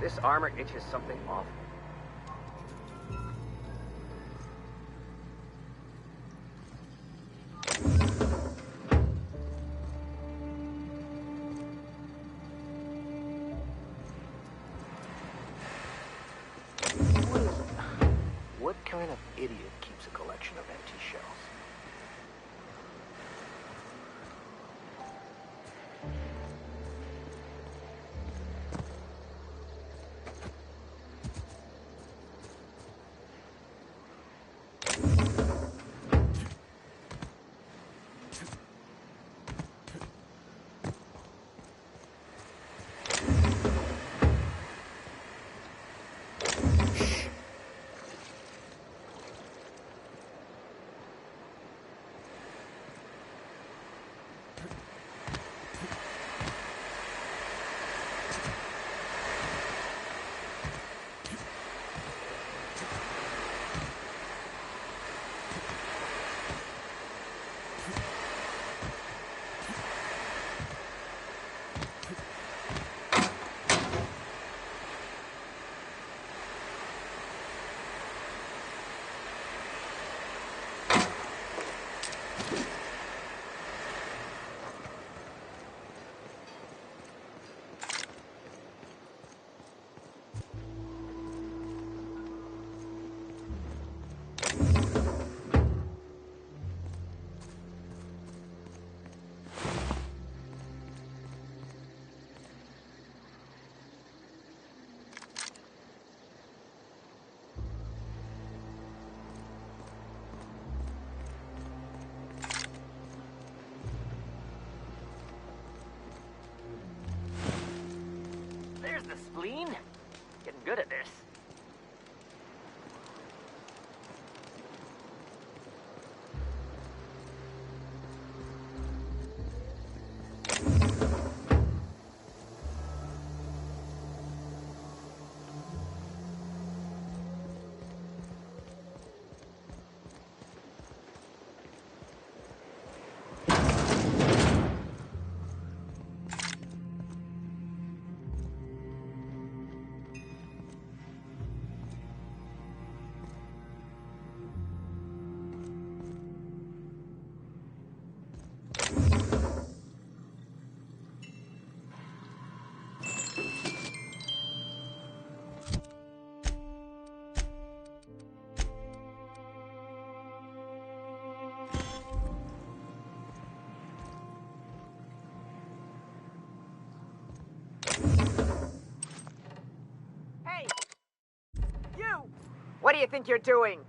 This armor itches something awful. What kind of idiot keeps a collection of empty shells? There's the spleen. Getting good at this. What do you think you're doing?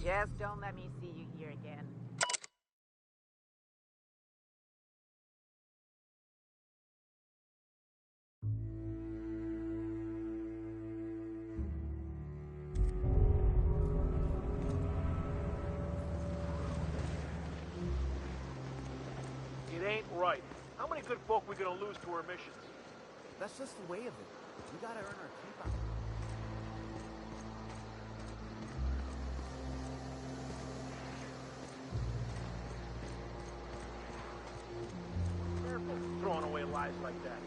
Just don't let me see you here again. It ain't right. How many good folk we gonna lose to our missions? That's just the way of it. We gotta earn our keep out. Careful throwing away lives like that.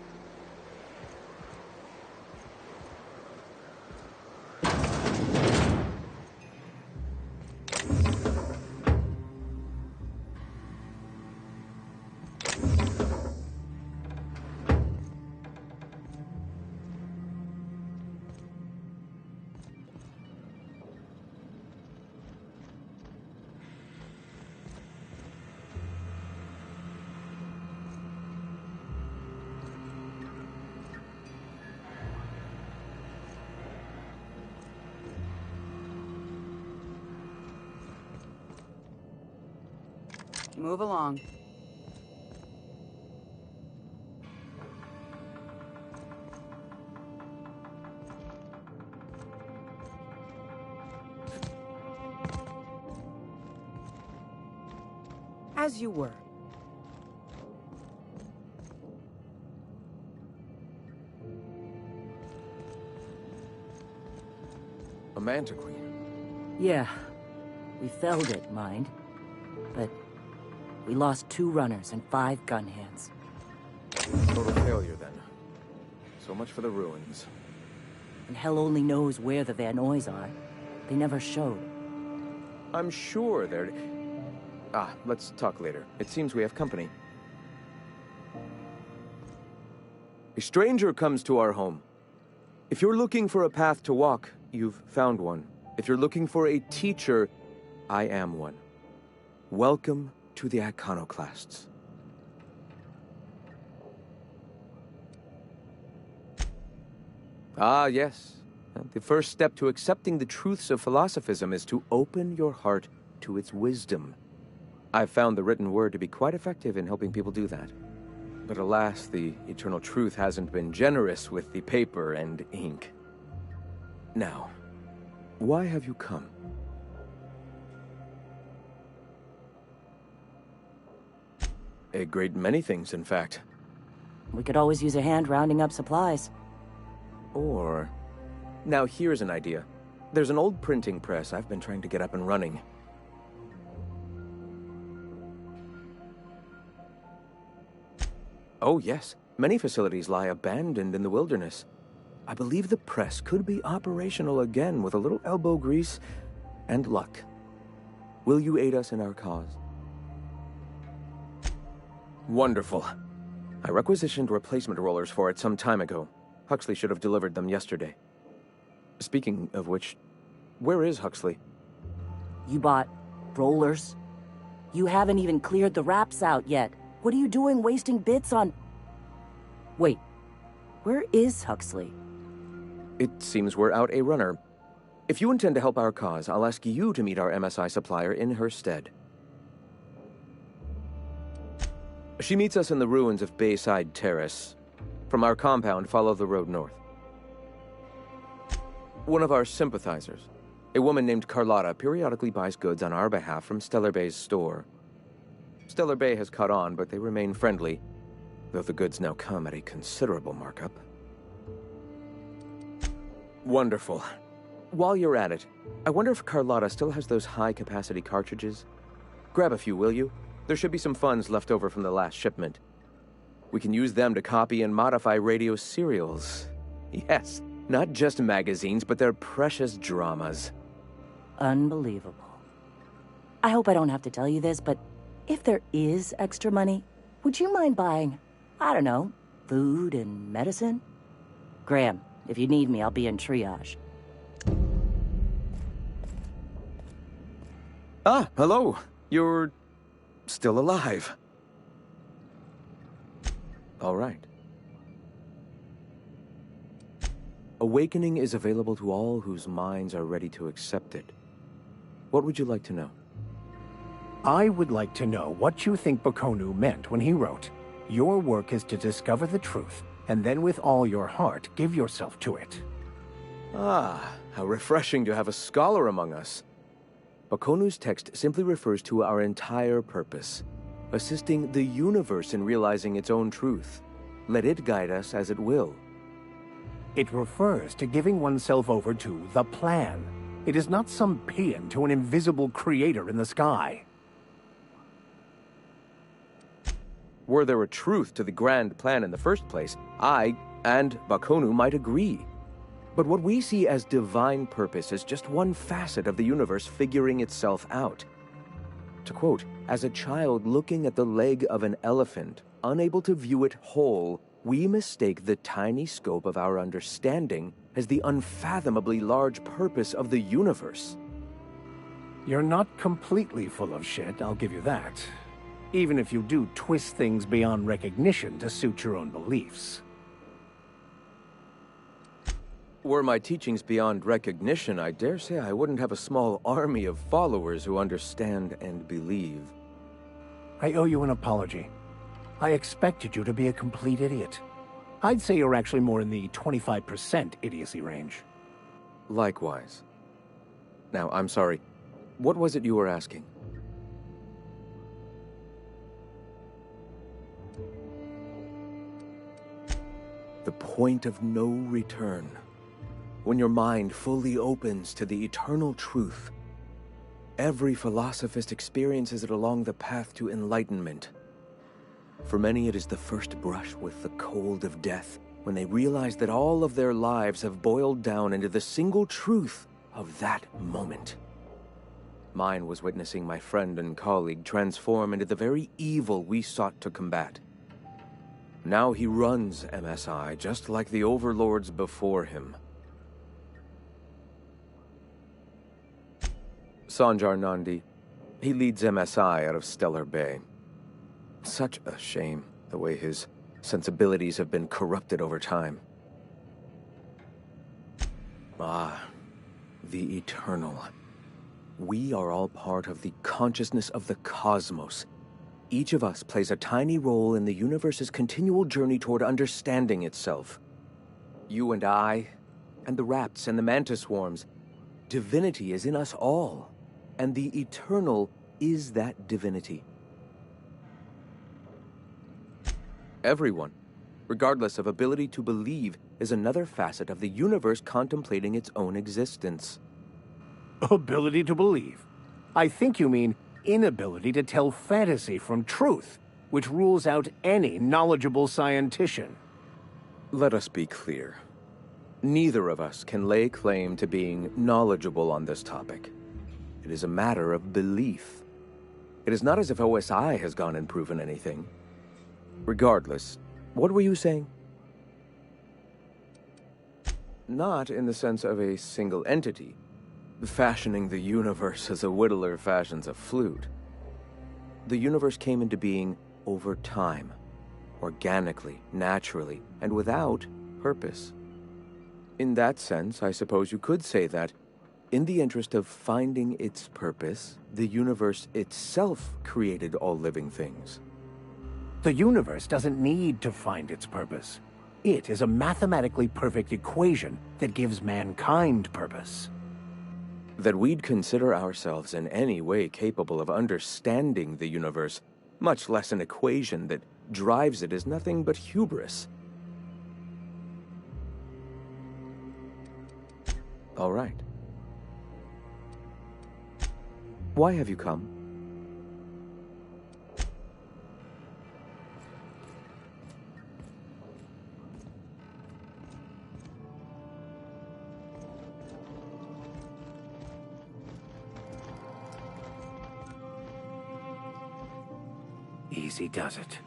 Move along. As you were. A mantiquine. Yeah. We felled it, mind. But We lost 2 runners and 5 gun hands. Total failure, then. So much for the ruins. And hell only knows where the Vanoys are. They never showed. I'm sure they're... let's talk later. It seems we have company. A stranger comes to our home. If you're looking for a path to walk, you've found one. If you're looking for a teacher, I am one. Welcome to the Iconoclasts. Ah, yes. The first step to accepting the truths of philosophism is to open your heart to its wisdom. I've found the written word to be quite effective in helping people do that. But alas, the eternal truth hasn't been generous with the paper and ink. Now, why have you come? A great many things, in fact. We could always use a hand rounding up supplies. Or... Now here's an idea. There's an old printing press I've been trying to get up and running. Oh yes, many facilities lie abandoned in the wilderness. I believe the press could be operational again with a little elbow grease and luck. Will you aid us in our cause? Wonderful. I requisitioned replacement rollers for it some time ago. Huxley should have delivered them yesterday. Speaking of which, where is Huxley? You bought rollers? You haven't even cleared the wraps out yet. What are you doing wasting bits on... Wait, where is Huxley? It seems we're out a runner. If you intend to help our cause, I'll ask you to meet our MSI supplier in her stead. She meets us in the ruins of Bayside Terrace. From our compound, follow the road north. One of our sympathizers, a woman named Carlotta, periodically buys goods on our behalf from Stellar Bay's store. Stellar Bay has caught on, but they remain friendly, though the goods now come at a considerable markup. Wonderful. While you're at it, I wonder if Carlotta still has those high-capacity cartridges? Grab a few, will you? There should be some funds left over from the last shipment. We can use them to copy and modify radio serials. Yes, not just magazines, but their precious dramas. Unbelievable. I hope I don't have to tell you this, but if there is extra money, would you mind buying, I don't know, food and medicine? Graham, if you need me, I'll be in triage. Ah, hello. You're still alive. All right. Awakening is available to all whose minds are ready to accept it. What would you like to know? I would like to know what you think Bokonu meant when he wrote, "Your work is to discover the truth, and then with all your heart give yourself to it." Ah, how refreshing to have a scholar among us. Bokonu's text simply refers to our entire purpose, assisting the universe in realizing its own truth. Let it guide us as it will. It refers to giving oneself over to the plan. It is not some paean to an invisible creator in the sky. Were there a truth to the grand plan in the first place, I and Bokonu might agree. But what we see as divine purpose is just one facet of the universe figuring itself out. To quote, "As a child looking at the leg of an elephant, unable to view it whole, we mistake the tiny scope of our understanding as the unfathomably large purpose of the universe." You're not completely full of shit, I'll give you that. Even if you do twist things beyond recognition to suit your own beliefs. Were my teachings beyond recognition, I dare say I wouldn't have a small army of followers who understand and believe. I owe you an apology. I expected you to be a complete idiot. I'd say you're actually more in the 25% idiocy range. Likewise. Now, I'm sorry. What was it you were asking? The point of no return. When your mind fully opens to the eternal truth, Every philosophist experiences it along the path to enlightenment. For many, it is the first brush with the cold of death, when they realize that all of their lives have boiled down into the single truth of that moment. Mine was witnessing my friend and colleague transform into the very evil we sought to combat. Now he runs MSI just like the overlords before him. Sanjar Nandi. He leads MSI out of Stellar Bay. Such a shame, the way his sensibilities have been corrupted over time. Ah, the Eternal. We are all part of the consciousness of the cosmos. Each of us plays a tiny role in the universe's continual journey toward understanding itself. You and I, and the rats and the mantis swarms. Divinity is in us all, and the Eternal is that divinity. Everyone, regardless of ability to believe, is another facet of the universe contemplating its own existence. Ability to believe. I think you mean inability to tell fantasy from truth, which rules out any knowledgeable scientician. Let us be clear. Neither of us can lay claim to being knowledgeable on this topic. It is a matter of belief. It is not as if OSI has gone and proven anything. Regardless, what were you saying? Not in the sense of a single entity, fashioning the universe as a whittler fashions a flute. The universe came into being over time, organically, naturally, and without purpose. In that sense, I suppose you could say that, in the interest of finding its purpose, the universe itself created all living things. The universe doesn't need to find its purpose. It is a mathematically perfect equation that gives mankind purpose. That we'd consider ourselves in any way capable of understanding the universe, much less an equation that drives it, is nothing but hubris. All right. Why have you come? Easy does it.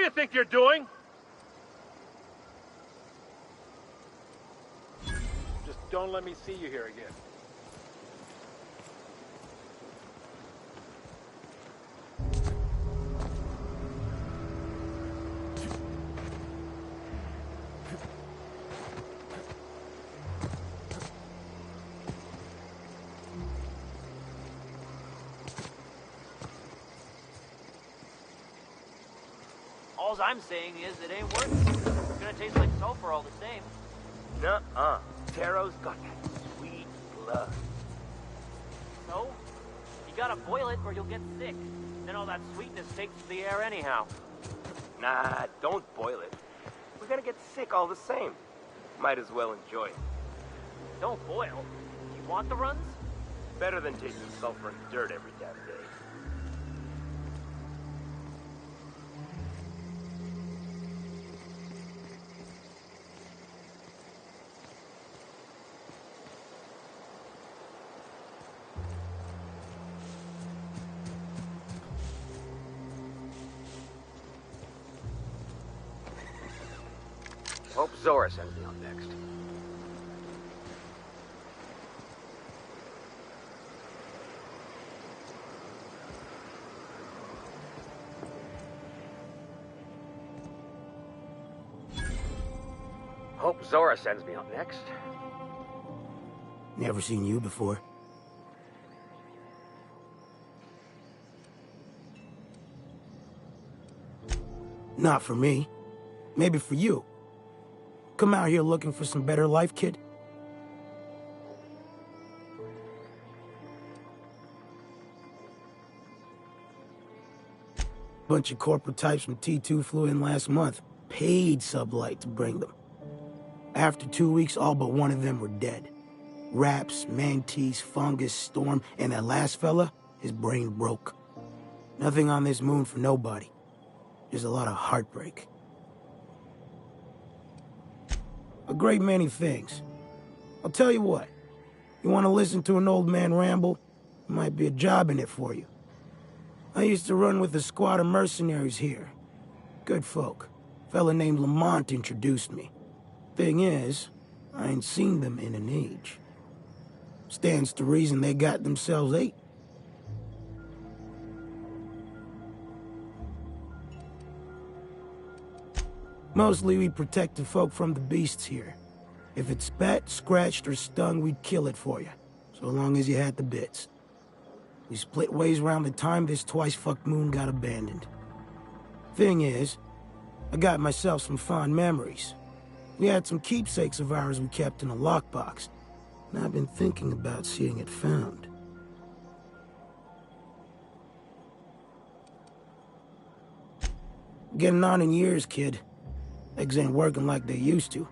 do you think you're doing? Just don't let me see you here again. All I'm saying is it ain't worth it. It's gonna taste like sulfur all the same. Nuh-uh. Taro's got that sweet blood. So? You gotta boil it or you'll get sick. Then all that sweetness takes to the air anyhow. Nah, don't boil it. We're gonna get sick all the same. Might as well enjoy it. Don't boil. You want the runs? Better than tasting sulfur and dirt every damn day. Hope Zora sends me on next. Hope Zora sends me on next. Never seen you before. Not for me. Maybe for you. Come out here looking for some better life, kid? Bunch of corporate types from T2 flew in last month. Paid Sublight to bring them. After 2 weeks, all but one of them were dead. Raps, Mantis, Fungus, Storm, and that last fella, his brain broke. Nothing on this moon for nobody. Just a lot of heartbreak. A great many things. I'll tell you what. You want to listen to an old man ramble? There might be a job in it for you. I used to run with a squad of mercenaries here. Good folk. Fella named Lamont introduced me. Thing is, I ain't seen them in an age. Stands to reason they got themselves ate. Mostly we protected folk from the beasts here. If it spat, scratched, or stung, we'd kill it for you. So long as you had the bits. We split ways around the time this twice-fucked moon got abandoned. Thing is, I got myself some fond memories. We had some keepsakes of ours we kept in a lockbox, and I've been thinking about seeing it found. Getting on in years, kid. Legs ain't working like they used to.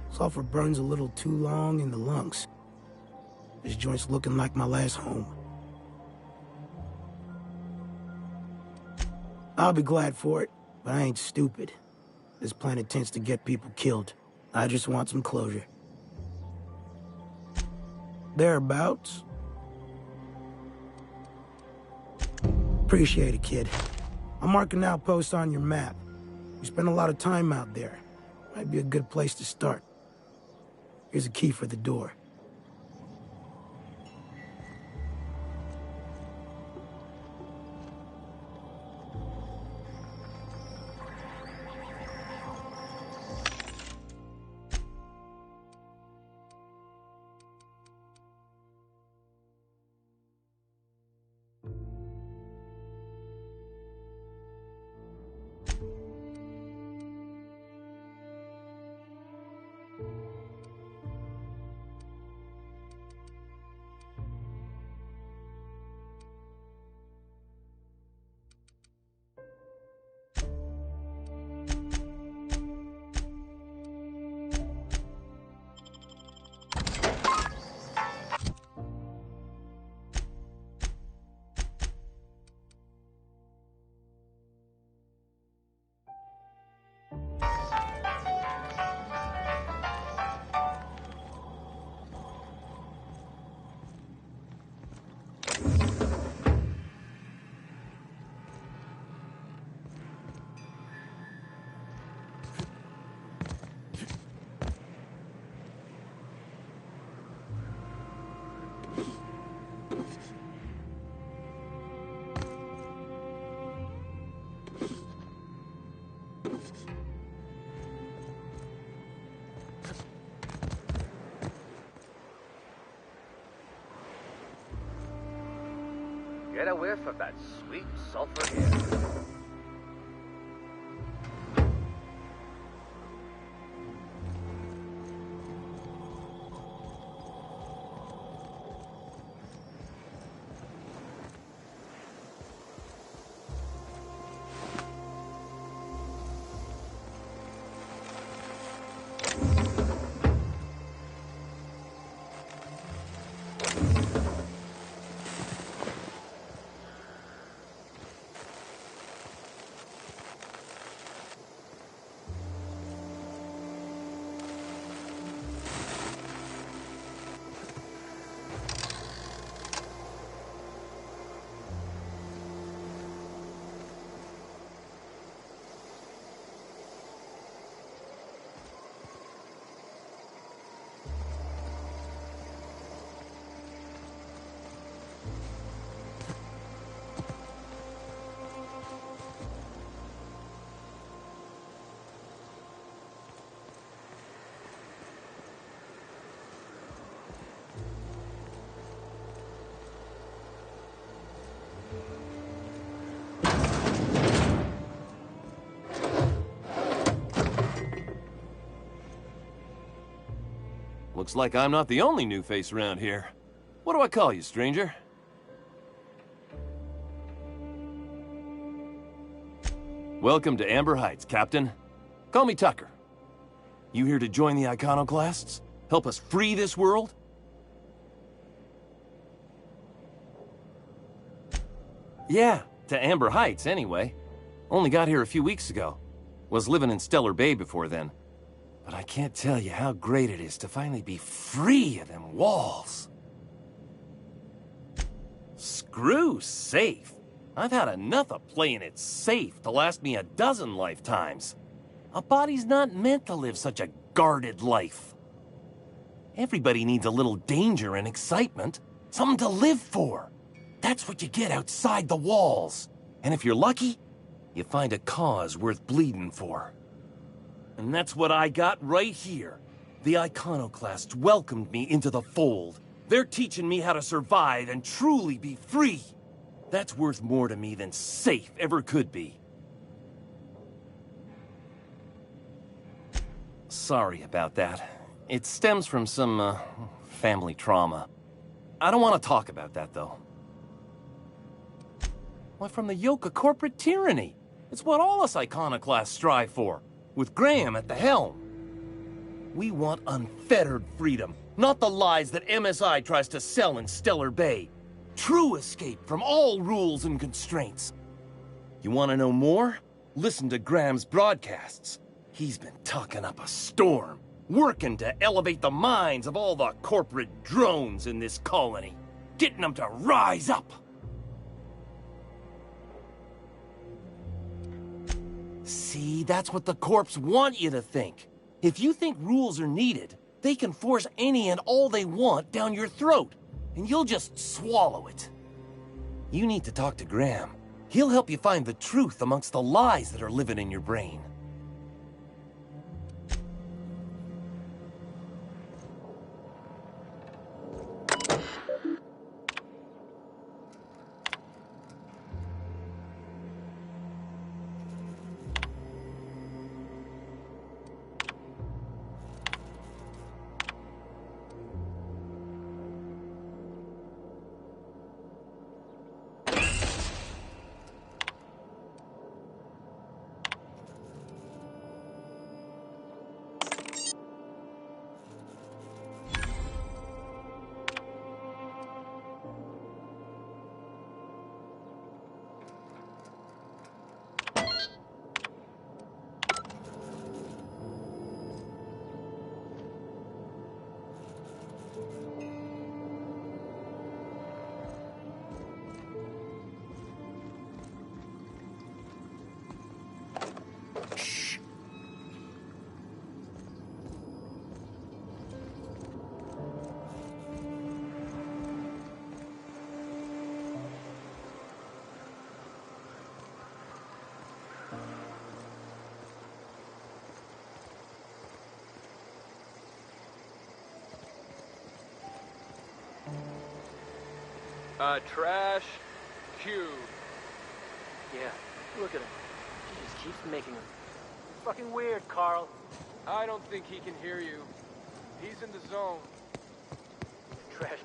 Sulfur burns a little too long in the lungs. This joint's looking like my last home. I'll be glad for it, but I ain't stupid. This planet tends to get people killed. I just want some closure. Thereabouts. Appreciate it, kid. I'm marking outposts on your map. We spend a lot of time out there. Might be a good place to start. Here's a key for the door. Get a whiff of that sweet sulfur air. Looks like I'm not the only new face around here. What do I call you, stranger? Welcome to Amber Heights, Captain. Call me Tucker. You here to join the Iconoclasts? Help us free this world? Yeah, to Amber Heights, anyway. Only got here a few weeks ago. Was living in Stellar Bay before then. But I can't tell you how great it is to finally be free of them walls. Screw safe. I've had enough of playing it safe to last me a dozen lifetimes. A body's not meant to live such a guarded life. Everybody needs a little danger and excitement. Something to live for. That's what you get outside the walls. And if you're lucky, you find a cause worth bleeding for. And that's what I got right here. The Iconoclasts welcomed me into the fold. They're teaching me how to survive and truly be free. That's worth more to me than safe ever could be. Sorry about that. It stems from some, family trauma. I don't want to talk about that, though. Why, from the yoke of corporate tyranny. It's what all us Iconoclasts strive for. With Graham at the helm. We want unfettered freedom, not the lies that MSI tries to sell in Stellar Bay. True escape from all rules and constraints. You want to know more? Listen to Graham's broadcasts. He's been talking up a storm, working to elevate the minds of all the corporate drones in this colony, getting them to rise up. See, that's what the Corps want you to think. If you think rules are needed, they can force any and all they want down your throat, and you'll just swallow it. You need to talk to Graham. He'll help you find the truth amongst the lies that are living in your brain. Trash, cube. Yeah, look at him. He just keeps making them. Fucking weird, Carl. I don't think he can hear you. He's in the zone. Trash.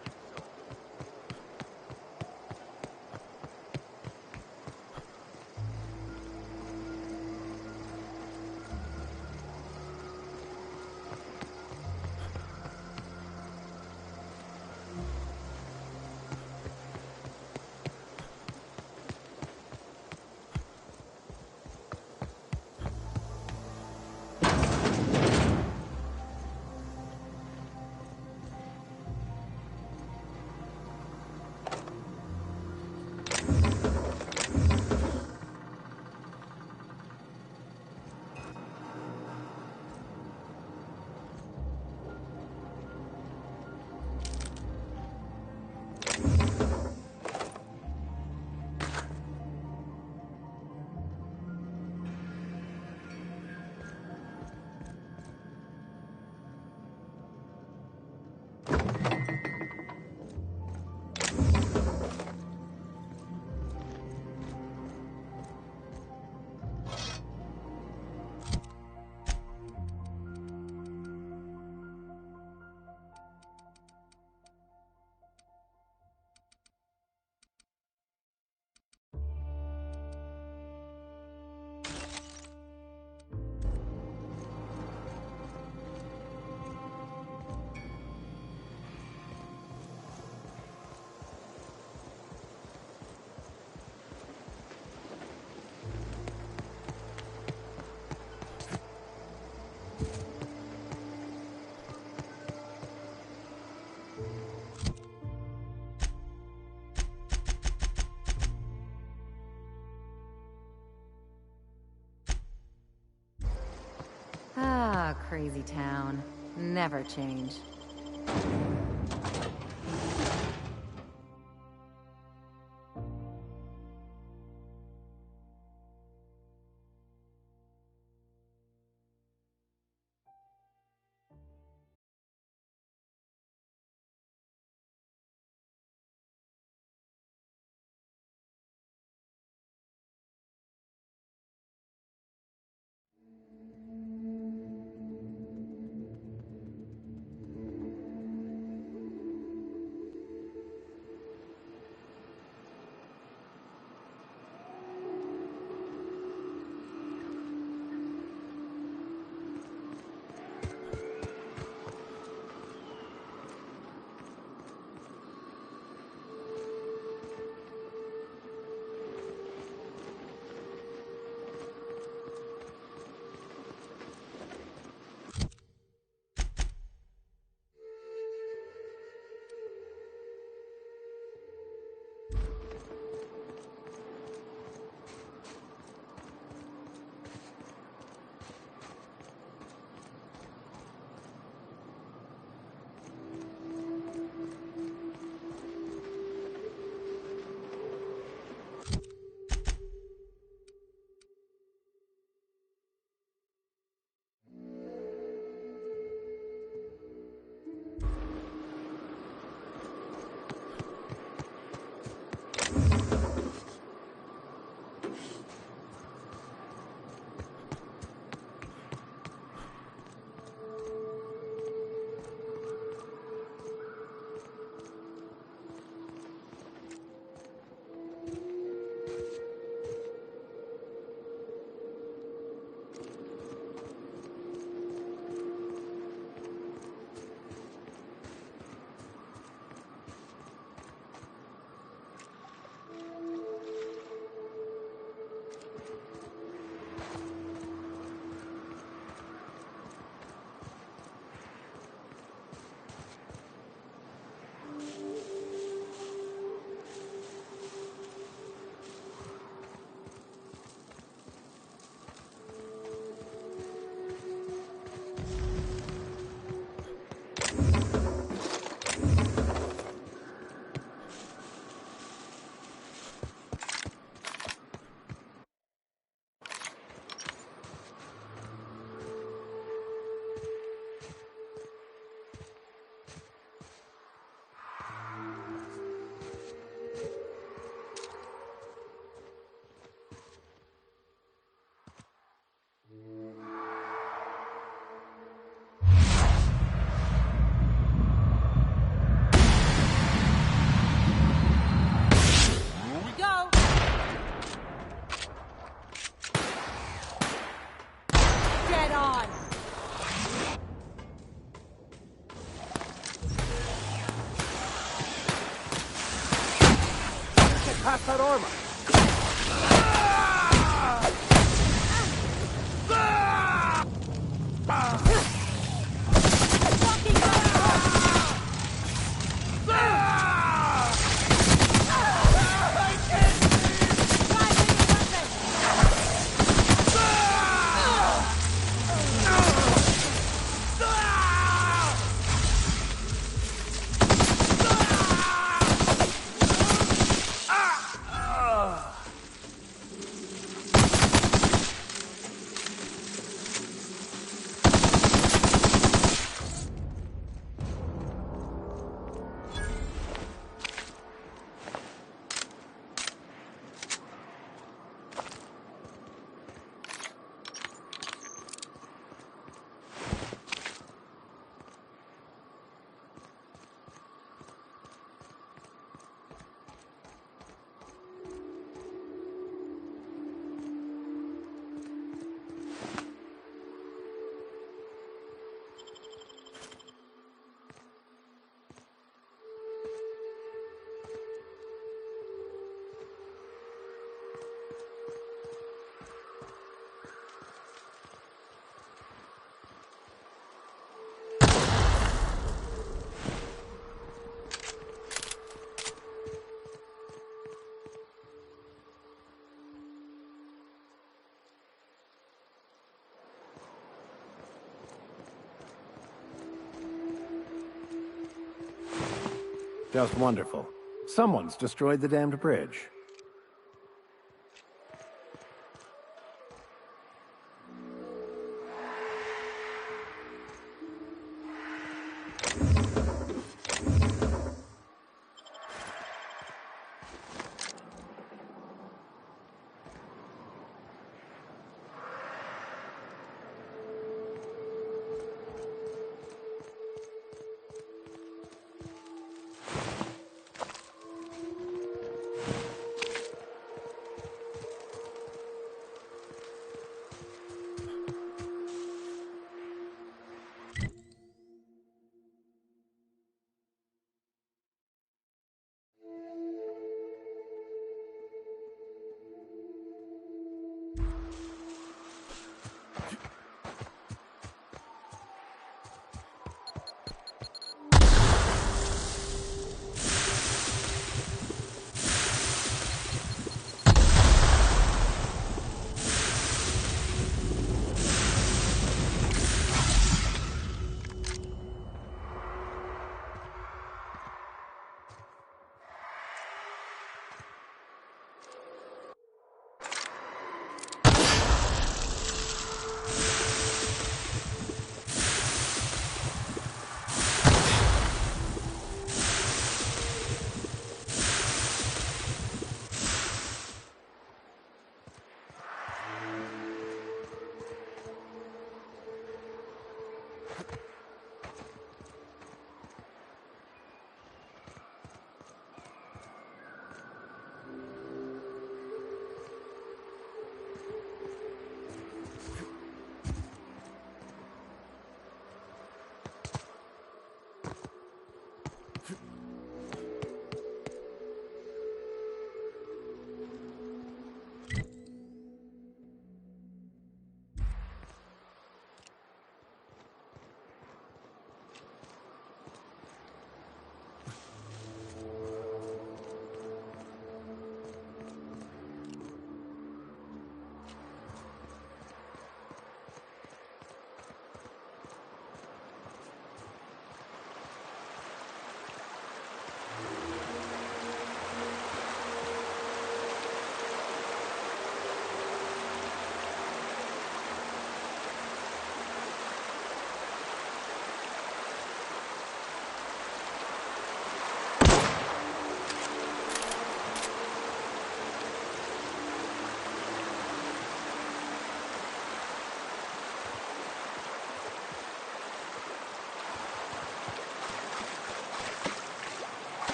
Ah, crazy town. Never change. Just wonderful. Someone's destroyed the damned bridge.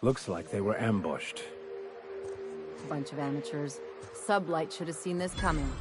Looks like they were ambushed. Bunch of amateurs. Sublight should have seen this coming.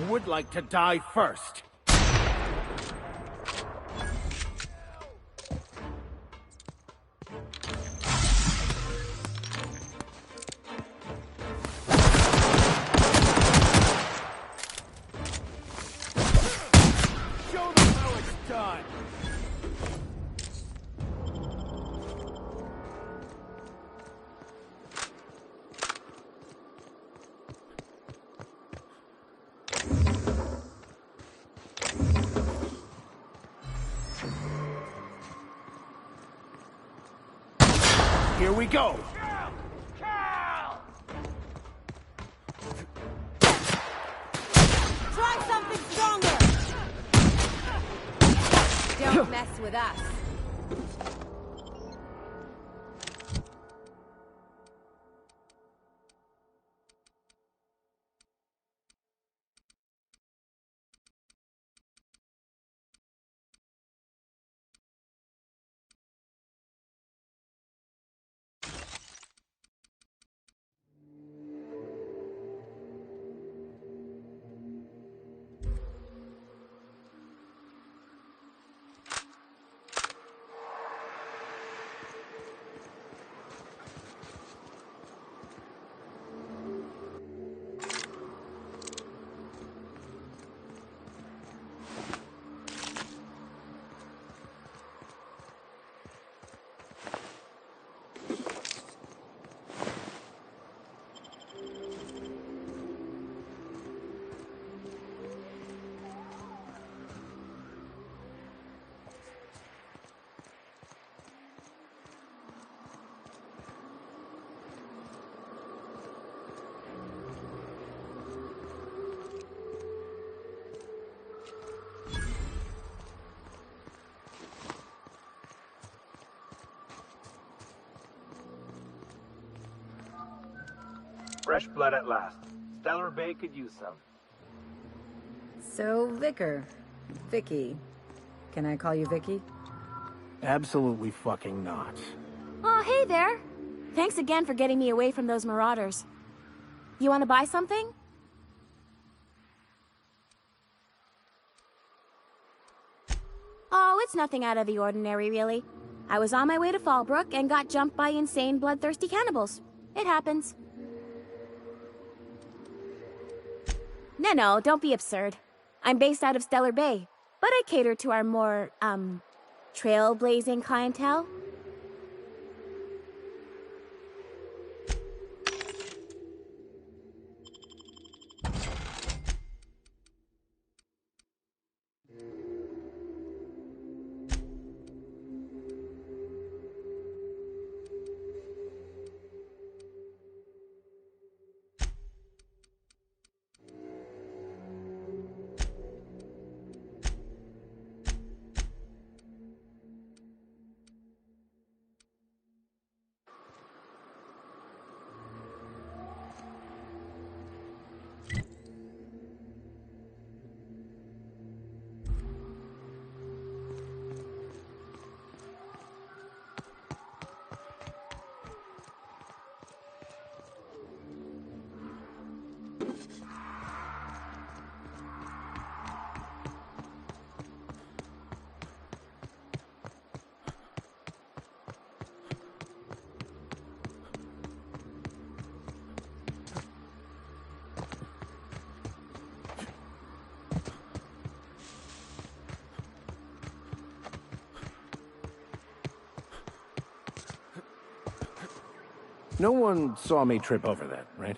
Would like to die first. Show them how it's done. Here we go. Try something stronger! Don't mess with us. Fresh blood at last. Stellar Bay could use some. So, Vicky. Can I call you Vicky? Absolutely fucking not. Oh, hey there. Thanks again for getting me away from those marauders. You want to buy something? Oh, it's nothing out of the ordinary, really. I was on my way to Fallbrook and got jumped by insane, bloodthirsty cannibals. It happens. No, don't be absurd. I'm based out of Stellar Bay, but I cater to our more, trailblazing clientele. No one saw me trip over that, right?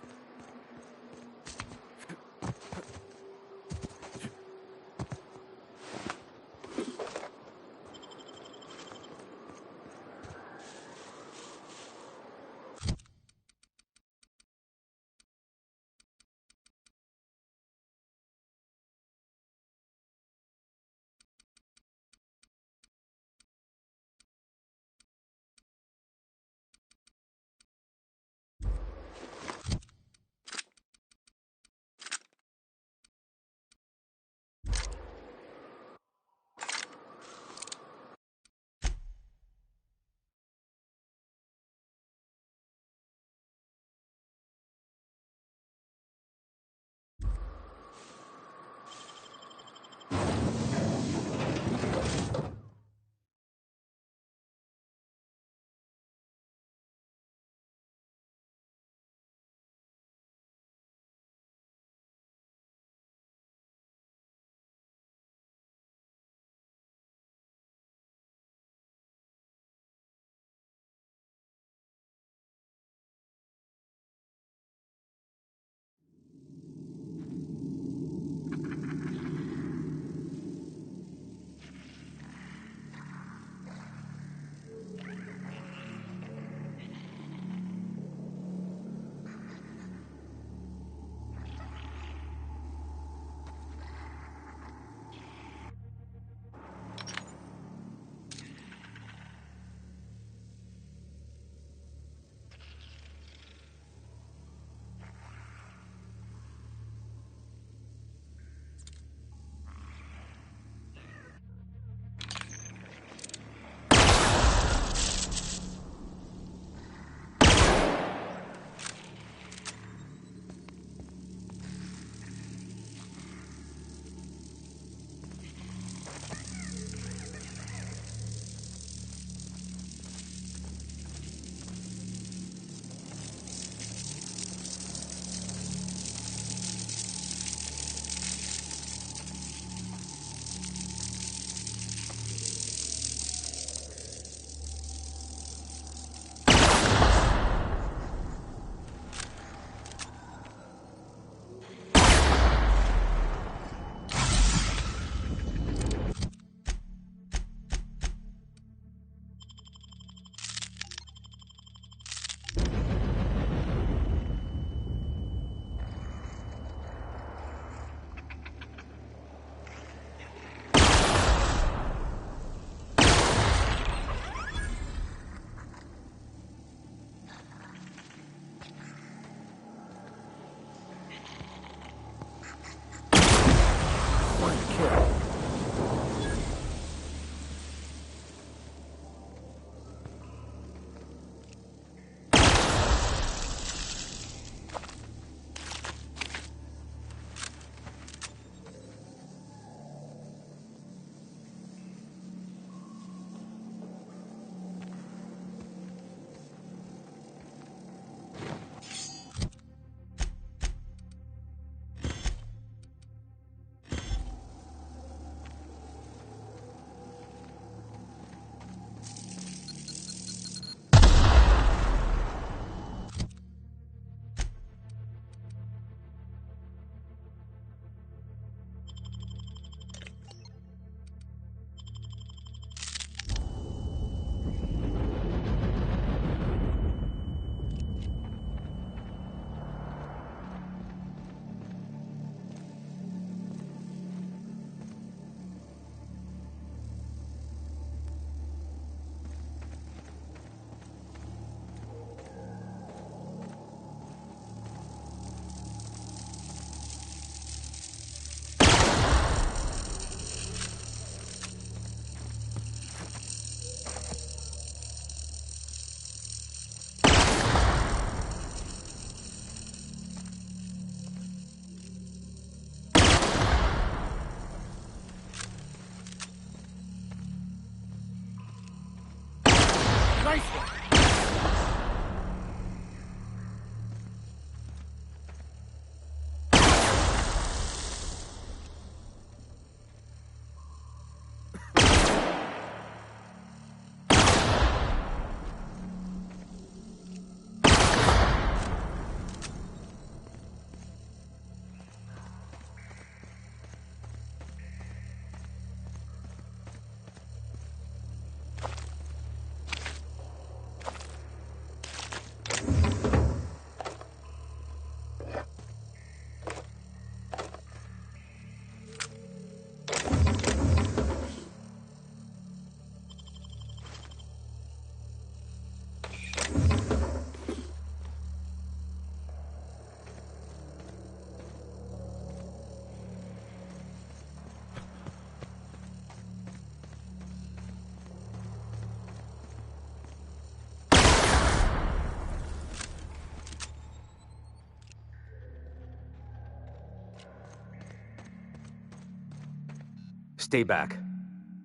Stay back.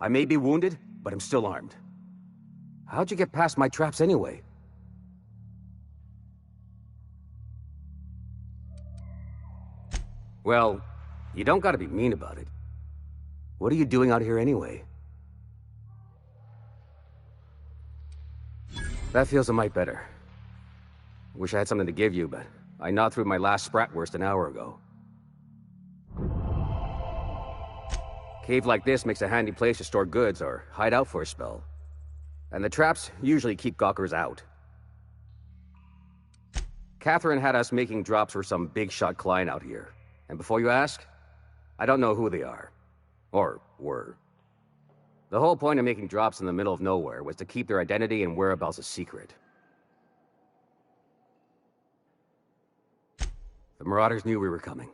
I may be wounded, but I'm still armed. How'd you get past my traps anyway? Well, you don't gotta be mean about it. What are you doing out here anyway? That feels a mite better. Wish I had something to give you, but I gnawed through my last Spratwurst an hour ago. Cave like this makes a handy place to store goods or hide out for a spell. And the traps usually keep gawkers out. Catherine had us making drops for some big-shot client out here. And before you ask, I don't know who they are. Or were. The whole point of making drops in the middle of nowhere was to keep their identity and whereabouts a secret. The Marauders knew we were coming.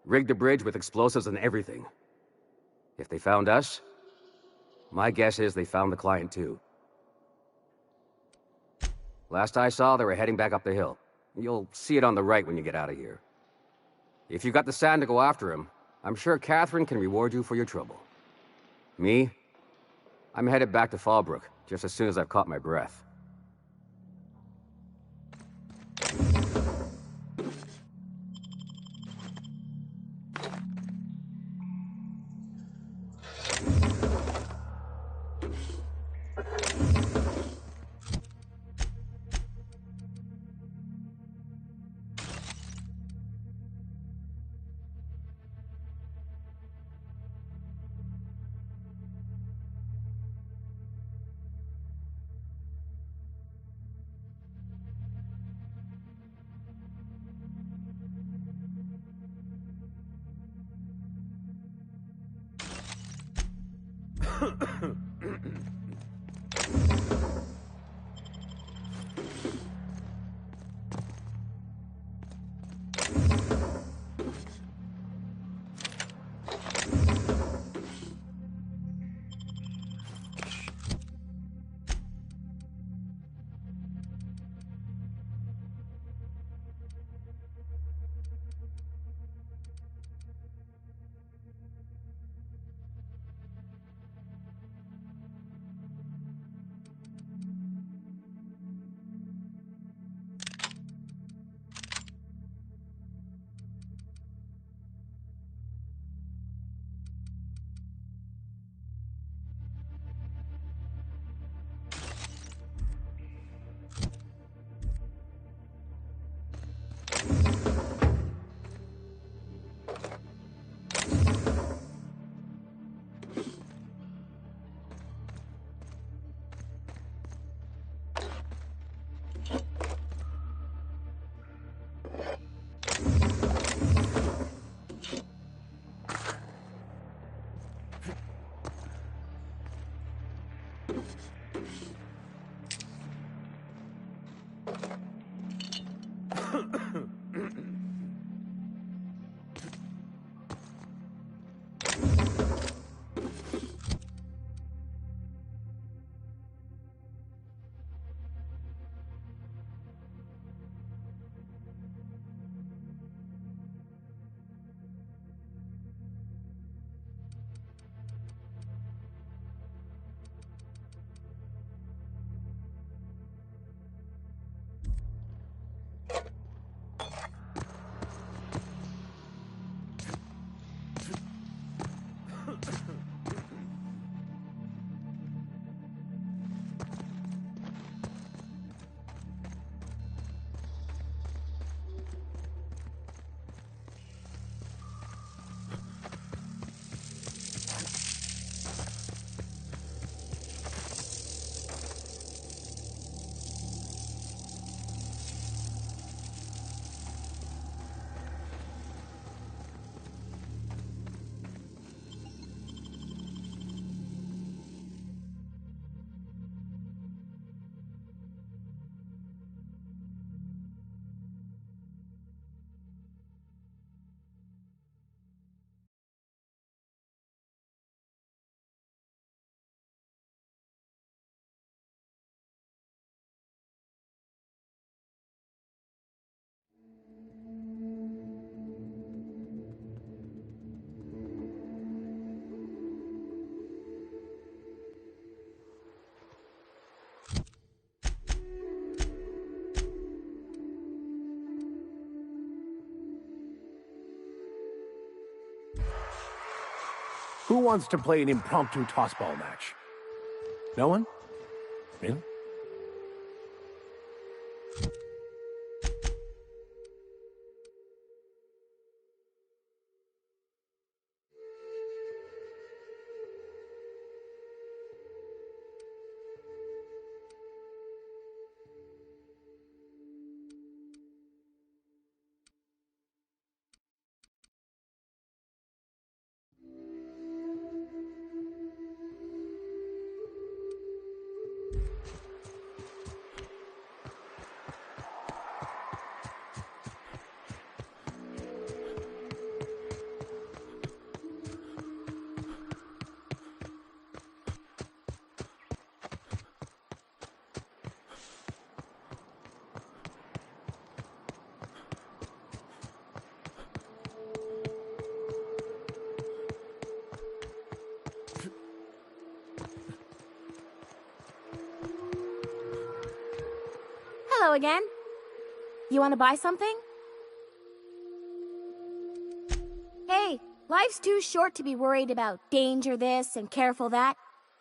Rigged the bridge with explosives and everything. If they found us, my guess is they found the client too. Last I saw, they were heading back up the hill. You'll see it on the right when you get out of here. If you've got the sand to go after him, I'm sure Catherine can reward you for your trouble. Me? I'm headed back to Fallbrook, just as soon as I've caught my breath. Who wants to play an impromptu tossball match? No one? Really? Hello again. You want to buy something? Hey, life's too short to be worried about danger this and careful that.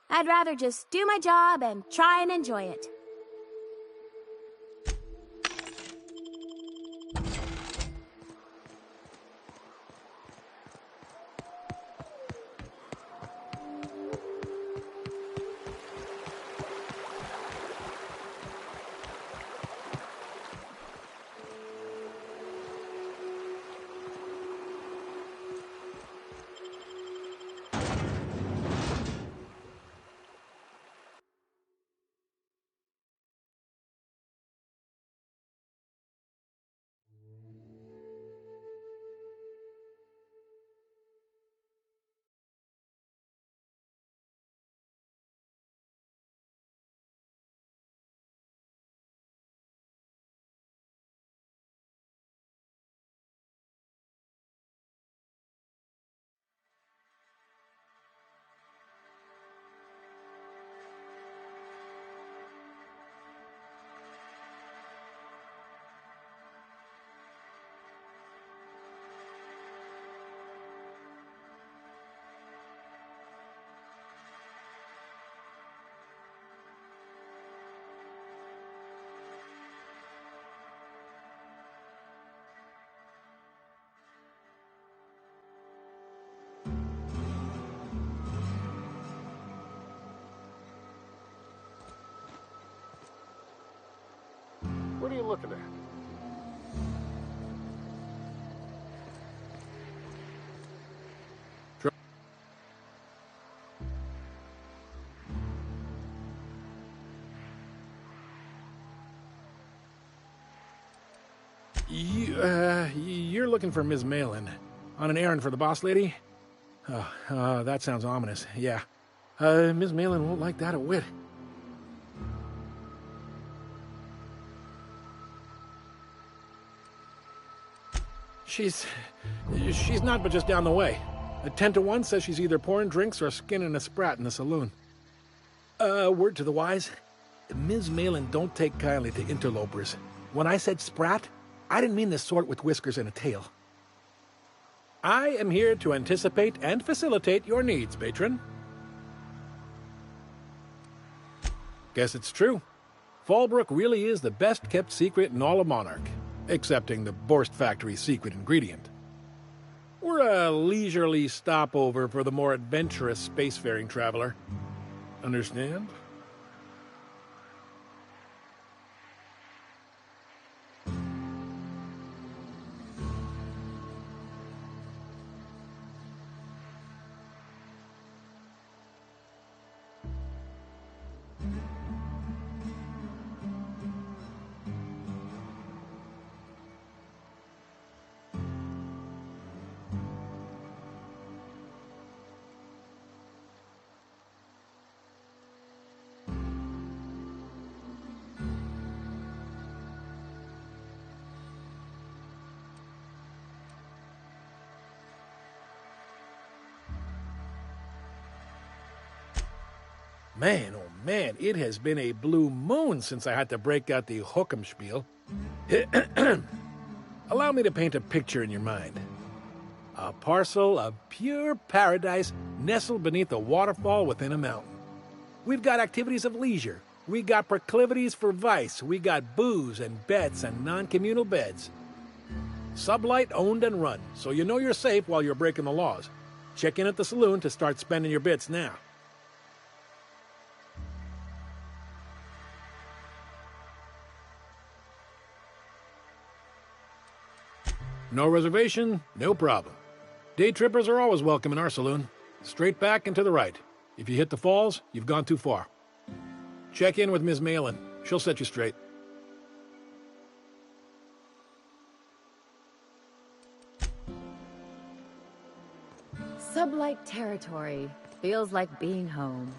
I'd rather just do my job and try and enjoy it. What are you looking at? You're looking for Ms. Malin. On an errand for the boss lady? That sounds ominous. Yeah. Ms. Malin won't like that a whit. She's not but just down the way. A 10 to 1 says she's either pouring drinks or skinning a sprat in the saloon. Word to the wise, Ms. Malin don't take kindly to interlopers. When I said sprat, I didn't mean the sort with whiskers and a tail. I am here to anticipate and facilitate your needs, patron. Guess it's true. Fallbrook really is the best-kept secret in all of Monarch, excepting the Borst Factory's secret ingredient. We're a leisurely stopover for the more adventurous spacefaring traveler. Understand? Man, oh man, it has been a blue moon since I had to break out the hook'em spiel. Allow me to paint a picture in your mind. A parcel of pure paradise nestled beneath a waterfall within a mountain. We've got activities of leisure. We got proclivities for vice. We got booze and bets and non-communal beds. Sublight owned and run, so you know you're safe while you're breaking the laws. Check in at the saloon to start spending your bits now. No reservation, no problem. Day trippers are always welcome in our saloon. Straight back and to the right. If you hit the falls, you've gone too far. Check in with Ms. Malin. She'll set you straight. Sublight territory. Feels like being home.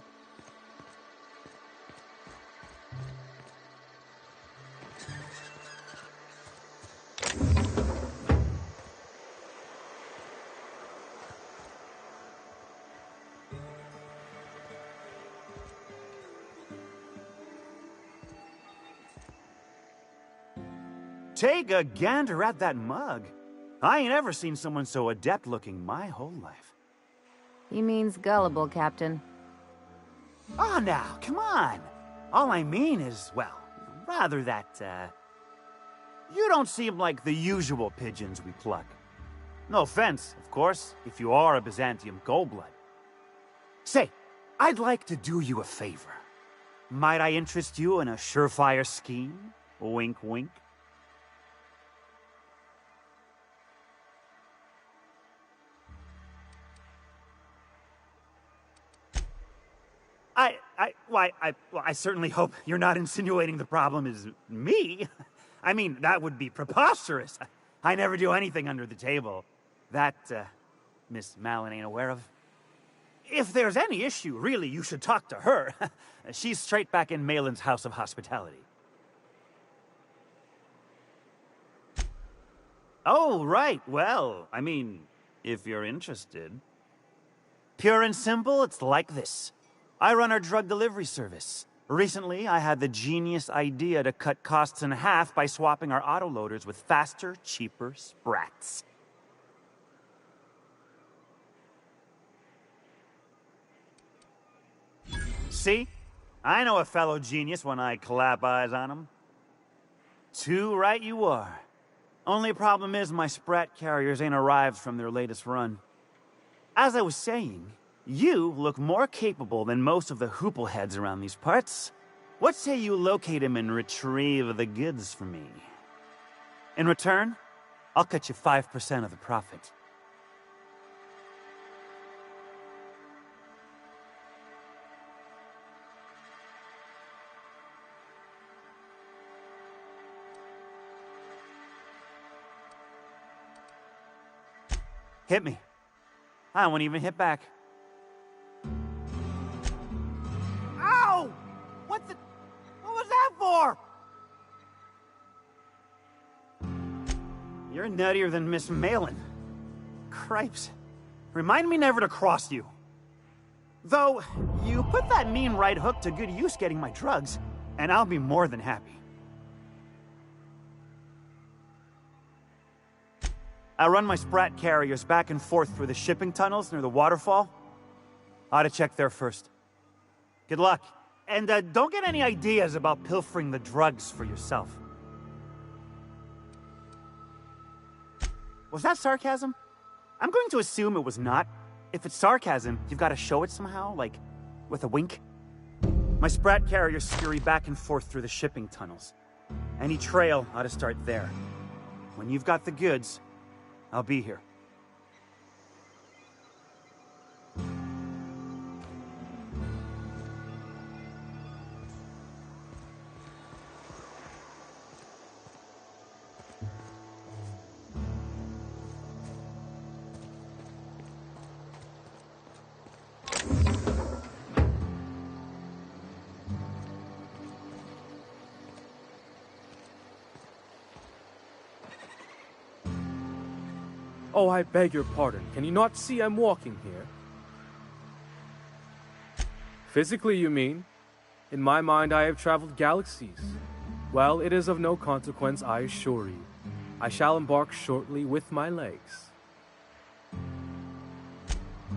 Take a gander at that mug. I ain't ever seen someone so adept-looking my whole life. He means gullible, Captain. Ah, now, come on. All I mean is, well, rather that, you don't seem like the usual pigeons we pluck. No offense, of course, if you are a Byzantium Goldblood. Say, I'd like to do you a favor. Might I interest you in a surefire scheme? Wink, wink. I certainly hope you're not insinuating the problem is me. I mean, that would be preposterous. I never do anything under the table. That, Miss Malin ain't aware of. If there's any issue, really, you should talk to her. She's straight back in Malin's House of Hospitality. Oh, right. Well, I mean, if you're interested. Pure and simple, it's like this. I run our drug delivery service. Recently, I had the genius idea to cut costs in half by swapping our autoloaders with faster, cheaper sprats. See? I know a fellow genius when I clap eyes on him. Too right you are. Only problem is my sprat carriers ain't arrived from their latest run. As I was saying, you look more capable than most of the hoople heads around these parts. What say you locate him and retrieve the goods for me? In return, I'll cut you 5% of the profit. Hit me. I won't even hit back. Ow! What was that for? You're nuttier than Miss Malin. Cripes. Remind me never to cross you. Though, you put that mean right hook to good use getting my drugs, and I'll be more than happy. I run my sprat carriers back and forth through the shipping tunnels near the waterfall. Ought to check there first. Good luck. And don't get any ideas about pilfering the drugs for yourself. Was that sarcasm? I'm going to assume it was not. If it's sarcasm, you've got to show it somehow, like with a wink. My sprat carriers scurry back and forth through the shipping tunnels. Any trail ought to start there. When you've got the goods, I'll be here. Oh, I beg your pardon. Can you not see I'm walking here? Physically, you mean? In my mind, I have traveled galaxies. Well, it is of no consequence, I assure you. I shall embark shortly with my legs.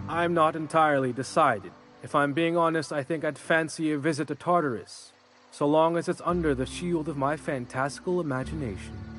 I'm not entirely decided. If I'm being honest, I think I'd fancy a visit to Tartarus, so long as it's under the shield of my fantastical imagination.